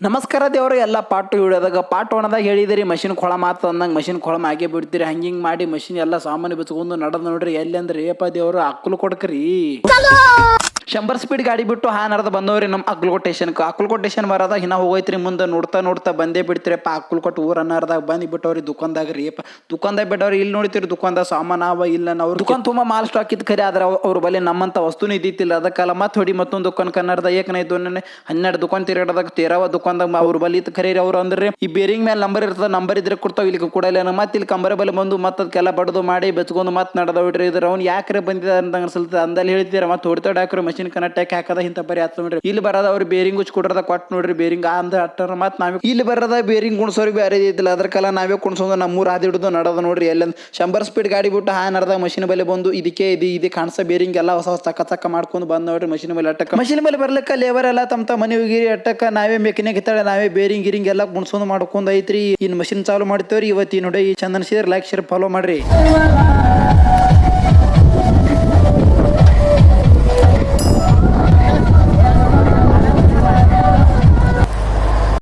ನಮಸ್ಕಾರ ದೇವ್ರು ಎಲ್ಲ ಪಾಟು ಹಿಡಿಯೋದಾಗ ಪಾಟ್ ಒಣದಾಗ ಹೇಳಿದಿರಿ ಮಷಿನ್ ಕೊಳ ಮಾತು ಅಂದಂಗೆ ಮಷಿನ್ ಕೊಳ ಮಾಗೆ ಬಿಡ್ತೀರಿ ಹಂಗಿಂಗ್ ಮಾಡಿ ಮಷಿನ್ ಎಲ್ಲ ಸಾಮಾನು ಬಿಚ್ಕೊಂಡು ನಡೆದ್ ನೋಡ್ರಿ ಎಲ್ಲಿ ಅಂದ್ರೆ ಏಪ ದೇವ್ರು ಅಕ್ಕಲು ಕೊಡ್ಕ್ರಿ 100 ಸ್ಪೀಡ್ ಗಾಡಿ ಬಿಟ್ಟು ಹಾನರ್ದ ಬಂದವ್ರಿ ನಮ್ಮ ಅಕ್ಕಲ್ಕೋಟ್ ಸ್ಟೇಷನ್ ಬರೋದ ಹಿನ್ನ ಹೋಗೈತ್ರಿ ಮುಂದೆ ನೋಡ್ತಾ ಬಂದೇ ಬಿಡ್ತೀರಪ್ಪ ಅಕ್ಕಲ್ಕೋಟ್ ಊರ್ ಅನ್ನರ್ದಾಗ ಬಂದು ಬಿಟ್ಟವ್ರಿ ದುಕಾನ್ದಾಗ ರೀ ದುಕಾನ್ದಾಗ ಬಿಟ್ಟವ್ರಿ ಇಲ್ಲಿ ನೋಡ್ತೀರಿ ದುಕಾನ್ದಾಗ ಸಾಮಾನು ಅವ ಇಲ್ಲ ಅವ್ರ ದುಕಾನ್ ತುಂಬಾ ಮಾಲ್ ಸ್ಟಾಕ್ ಇದ್ ಖರೆ ಆದ್ರೆ ಅವ್ರ ಬಳಿ ನಮ್ಮಂತ ವಸ್ತುನು ಇದ್ದಿತ್ತಿಲ್ಲ ಅದಕ್ಕೆಲ್ಲ ಮತ್ತೆ ಹೊಡಿ ಮತ್ತೊಂದು ದುಕಾನ್ ಕನ್ನಡದ ಏಕನೈದು 12 ದುಕಾನ್ ತಿರುಗಾಡದಾಗ 13ವ ದುಕಾನ್ದಾಗ ಅವ್ರ ಬಳಿ ಖರೀ ಅವ್ರು ಅಂದ್ರೆ ಈ ಬೇರಿಂಗ್ ಮೇಲೆ ನಂಬರ್ ಇರ್ತದ ನಂಬರ್ ಇದ್ರೆ ಕೊಡ್ತಾವ ಇಲ್ಲಿ ಕೊಡಲ್ಲ ಮತ್ತೆ ಇಲ್ಲಿ ಕಂಬರ ಬಲ್ಲಿ ಬಂದು ಮತ್ತೆ ಅದಕ್ಕೆಲ್ಲ ಬಡ್ದು ಮಾಡಿ ಬೆಚ್ಕೊಂಡು ಮತ್ತೆ ನಡೆದ ಬಿಡ್ರಿ ಇದ್ರ ಅವ್ನು ಯಾಕ್ರೆ ಬಂದಿದ ಅಂತ ಅನ್ಸಲ್ತದೆ ಅಂದಲ್ಲಿ ಹೇಳ್ತೀರ ಮತ್ತೆ ಹೊಡ್ತಾಡ್ ಹಾಕ್ರಿ ಮಷಿನ್ ಕನೆಕ್ಟ್ ಹಾಕದ ಇಂತ ಬರಿ ಆತ ನೋಡ್ರಿ ಇಲ್ಲಿ ಬರದ ಅವ್ರು ಬೇರಿಂಗ್ ಉಚ್ ಕೊಡ್ರದ ಕೊಟ್ಟು ನೋಡ್ರಿ ಬೇರಿಂಗ್ ಅಂದ ಅಟ್ಟಾರ ಮತ್ತೆ ನಾವೇ ಇಲ್ಲಿ ಬರದ ಬೇರಿಂಗ್ ಕುಣ್ಸೋರಿ ಬೇರೆ ಇದ್ದಿಲ್ಲ ಅದಕ್ಕೆಲ್ಲ ನಾವೇ ಕುಣ್ಸೋದು ನಮ್ಮೂರು ಹಾದಿ ಹಿಡಿದು ನಡೆದ ನೋಡ್ರಿ ಎಲ್ಲ 100 ಸ್ಪೀಡ್ ಗಾಡಿ ಬಿಟ್ಟು ಹಾನರ್ದಾಗ ಮಷಿನ್ ಬಲ್ಲಿ ಬಂದು ಇದಕ್ಕೆ ಕಾಣಿಸ ಬೇರಿಂಗ್ ಎಲ್ಲ ಹೊಸ ಚಕ್ಕ ಮಾಡ್ಕೊಂಡು ಬಂದ್ ನೋಡ್ರಿ ಮಷಿನ್ ಮೇಲೆ ಅಟ್ಟಕ್ಕ ಮಷಿನ್ ಮೇಲೆ ಬರ್ಲಿಕ್ಕ ಲೇಬರ್ ಎಲ್ಲ ತಮ್ಮ ಮನೆ ಹೋಗಿರಿ ಅಟ್ಟಕ್ಕ ನಾವೇ ಮೆಕ್ಯಾನಿಕ್ ಇತ್ತಾಳೆ ನಾವೇ ಬೇರಿಂಗ್ ಗಿರಿಂಗ್ ಎಲ್ಲ ಕುಣ್ಸೋದು ಮಾಡ್ಕೊಂಡ್ ಐತ್ರಿ ಇನ್ ಮಷಿನ್ ಚಾಲು ಮಾಡ್ತೇವ್ರಿ ಇವತ್ತಿ ನೋಡಿ Chandan share like share follow ಮಾಡ್ರಿ